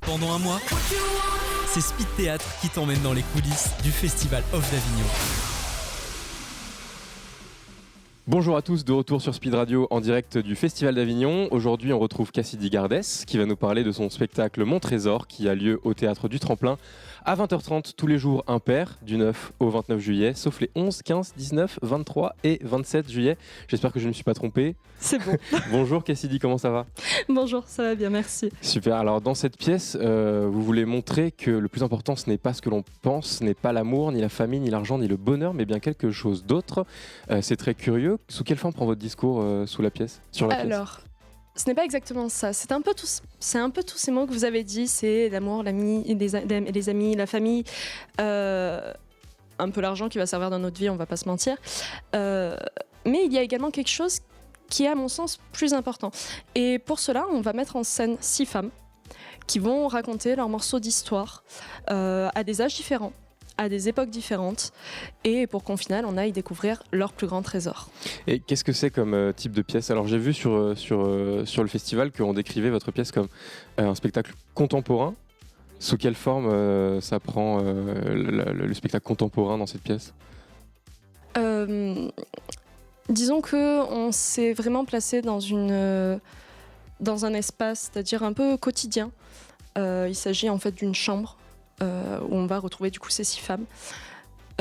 Pendant un mois, c'est Speed Théâtre qui t'emmène dans les coulisses du Festival Off d'Avignon. Bonjour à tous, de retour sur Speed Radio en direct du Festival d'Avignon. Aujourd'hui, on retrouve Cassidy Gardès qui va nous parler de son spectacle Mon Trésor qui a lieu au Théâtre du Tremplin à 20h30 tous les jours impair du 9 au 29 juillet, sauf les 11, 15, 19, 23 et 27 juillet. J'espère que je ne me suis pas trompé. C'est bon. Bonjour Cassidy, comment ça va ? Bonjour, ça va bien, merci. Super, alors dans cette pièce, vous voulez montrer que le plus important ce n'est pas ce que l'on pense, ce n'est pas l'amour, ni la famille, ni l'argent, ni le bonheur, mais bien quelque chose d'autre. C'est très curieux. Sous quelle forme prend votre discours sur la pièce ? Ce n'est pas exactement ça. C'est un peu tous ces mots que vous avez dit. C'est l'amour, les amis, la famille, un peu l'argent qui va servir dans notre vie, on va pas se mentir. Mais il y a également quelque chose qui est à mon sens plus important. Et pour cela, on va mettre en scène 6 femmes qui vont raconter leurs morceaux d'histoire à des âges différents, à des époques différentes, et pour qu'au final on aille découvrir leur plus grand trésor. Et qu'est-ce que c'est comme type de pièce ? Alors j'ai vu sur le festival qu'on décrivait votre pièce comme un spectacle contemporain. Sous quelle forme ça prend le spectacle contemporain dans cette pièce ? Disons qu'on s'est vraiment placé dans un espace, c'est-à-dire un peu quotidien. Il s'agit en fait d'une chambre où on va retrouver du coup ces 6 femmes.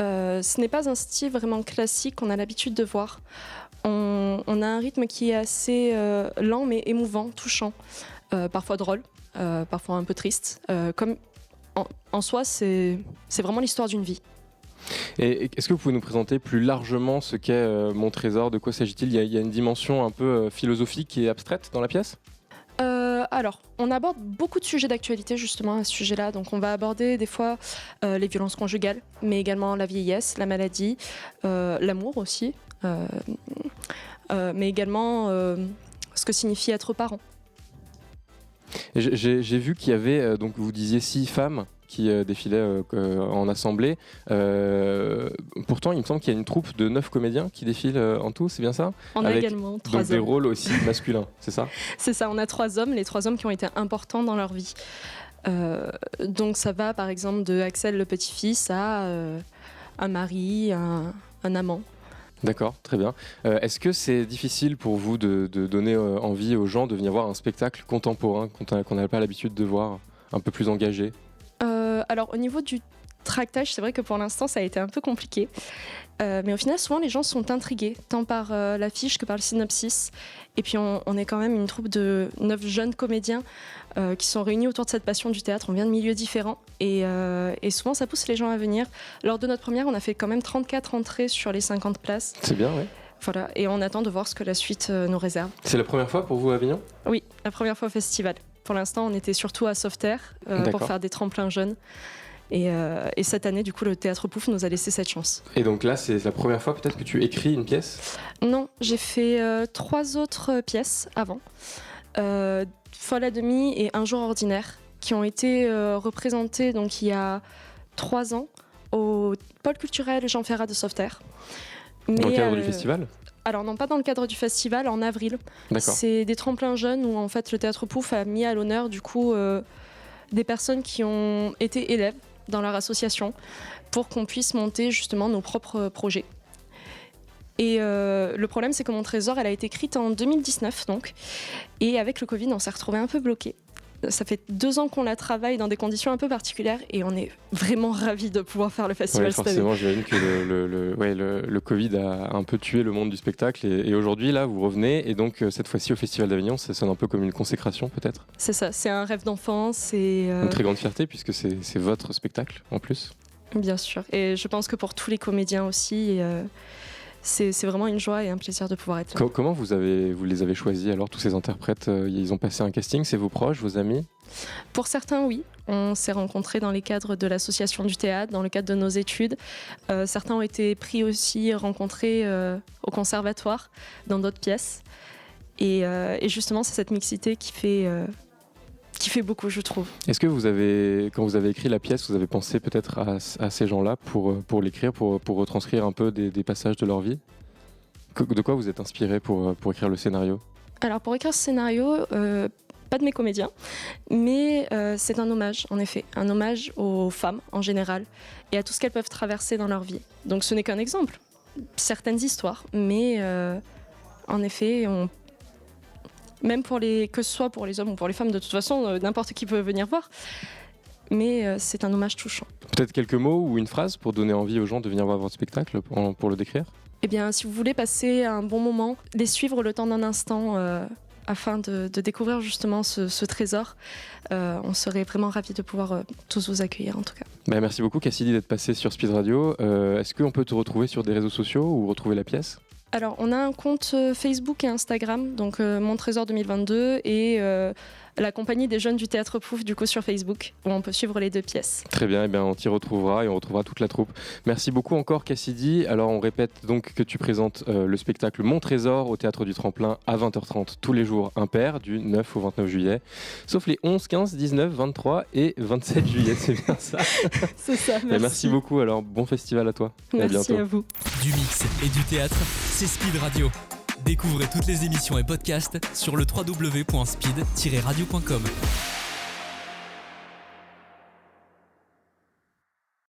Ce n'est pas un style vraiment classique qu'on a l'habitude de voir. On a un rythme qui est assez lent mais émouvant, touchant, parfois drôle, parfois un peu triste. Comme en soi, c'est vraiment l'histoire d'une vie. Et est-ce que vous pouvez nous présenter plus largement ce qu'est Mon Trésor ? De quoi s'agit-il ? Il y a une dimension un peu philosophique et abstraite dans la pièce ? Alors, on aborde beaucoup de sujets d'actualité justement à ce sujet-là. Donc on va aborder des fois les violences conjugales, mais également la vieillesse, la maladie, l'amour aussi, mais également ce que signifie être parent. J'ai vu qu'il y avait, donc vous disiez 6 femmes qui défilaient en assemblée. Pourtant, il me semble qu'il y a une troupe de 9 comédiens qui défilent en tout, c'est bien ça ? On a également 3 hommes. Donc des rôles aussi masculins, c'est ça ? C'est ça, on a 3 hommes, les 3 hommes qui ont été importants dans leur vie. Donc ça va par exemple de Axel le petit-fils à un mari, un amant. D'accord, très bien. Est-ce que c'est difficile pour vous de donner envie aux gens de venir voir un spectacle contemporain qu'on n'a pas l'habitude de voir, un peu plus engagé ? Alors au niveau du tractage, c'est vrai que pour l'instant ça a été un peu compliqué. Mais au final, souvent les gens sont intrigués, tant par l'affiche que par le synopsis. Et puis on est quand même une troupe de 9 jeunes comédiens qui sont réunis autour de cette passion du théâtre. On vient de milieux différents et souvent ça pousse les gens à venir. Lors de notre première, on a fait quand même 34 entrées sur les 50 places. C'est bien, oui. Voilà, et on attend de voir ce que la suite nous réserve. C'est la première fois pour vous à Avignon ? Oui, la première fois au festival. Pour l'instant, on était surtout à Sauveterre pour faire des tremplins jeunes. Et cette année, du coup, le Théâtre Pouf nous a laissé cette chance. Et donc là, c'est la première fois peut-être que tu écris une pièce ? Non, j'ai fait 3 autres pièces avant. Folle à demi et Un jour ordinaire, qui ont été représentées donc, il y a 3 ans au pôle culturel Jean Ferrat de Sauveterre. Dans le cadre du festival ? Alors non, pas dans le cadre du festival, en avril. D'accord. C'est des tremplins jeunes où en fait le Théâtre Pouf a mis à l'honneur du coup des personnes qui ont été élèves dans leur association pour qu'on puisse monter justement nos propres projets. Et le problème c'est que Mon Trésor, elle a été écrite en 2019 donc, et avec le Covid on s'est retrouvé un peu bloqué. Ça fait 2 ans qu'on la travaille dans des conditions un peu particulières et on est vraiment ravis de pouvoir faire le festival cette année. Forcément, j'imagine que le Covid a un peu tué le monde du spectacle et aujourd'hui, là, vous revenez et donc cette fois-ci au Festival d'Avignon, ça sonne un peu comme une consécration peut-être ? C'est ça, c'est un rêve d'enfant, c'est... Une très grande fierté puisque c'est votre spectacle en plus. Bien sûr, et je pense que pour tous les comédiens aussi... C'est vraiment une joie et un plaisir de pouvoir être là. Comment vous les avez choisis alors, tous ces interprètes ? Ils ont passé un casting, c'est vos proches, vos amis ? Pour certains, oui. On s'est rencontrés dans les cadres de l'association du théâtre, dans le cadre de nos études. Certains ont été pris aussi, rencontrés au conservatoire, dans d'autres pièces. Et justement, c'est cette mixité qui fait beaucoup, je trouve. Est-ce que quand vous avez écrit la pièce, vous avez pensé peut-être à ces gens-là pour l'écrire, pour retranscrire un peu des passages de leur vie ? De quoi vous êtes inspiré pour écrire le scénario ? Alors pour écrire ce scénario, pas de mes comédiens, mais c'est un hommage, en effet, un hommage aux femmes en général et à tout ce qu'elles peuvent traverser dans leur vie. Donc ce n'est qu'un exemple, certaines histoires, mais en effet, même que ce soit pour les hommes ou pour les femmes, de toute façon, n'importe qui peut venir voir. Mais c'est un hommage touchant. Peut-être quelques mots ou une phrase pour donner envie aux gens de venir voir votre spectacle, pour le décrire ? Eh bien, si vous voulez passer un bon moment, les suivre le temps d'un instant afin de découvrir justement ce trésor, on serait vraiment ravis de pouvoir tous vous accueillir en tout cas. Merci beaucoup Cassidy d'être passée sur Speed Radio. Est-ce qu'on peut te retrouver sur des réseaux sociaux ou retrouver la pièce ? Alors, on a un compte Facebook et Instagram, donc Mon Trésor 2022 et la compagnie des jeunes du Théâtre Pouf, du coup sur Facebook, où on peut suivre les 2 pièces. Très bien, on t'y retrouvera et on retrouvera toute la troupe. Merci beaucoup encore Cassidy. Alors on répète donc que tu présentes le spectacle Mon Trésor au Théâtre du Tremplin à 20h30 tous les jours impair du 9 au 29 juillet, sauf les 11, 15, 19, 23 et 27 juillet, c'est bien ça. C'est ça, merci. Merci beaucoup, alors bon festival à toi. Merci à bientôt. à vous. Du mix et du théâtre, c'est Speed Radio. Découvrez toutes les émissions et podcasts sur le www.speed-radio.com.